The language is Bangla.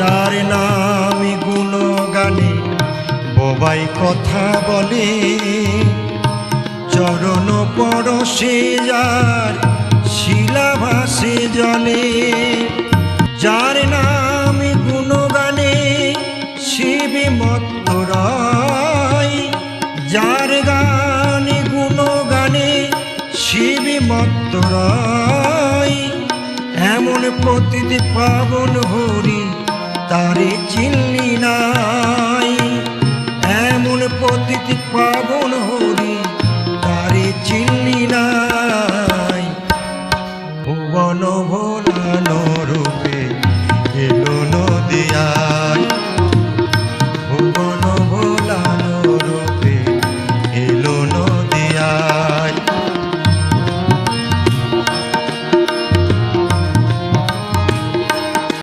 যার নামে গুণগানে বোবাই কথা বলে, চরণ পরশে যার শিলাভাসে জলে। যার নামে গুণগানে শিব মত্ত রয়, যার গানে গুণগানে শিব মত্ত রয়। এমন প্রতিটি পাবন হরি তারে চিনলি না।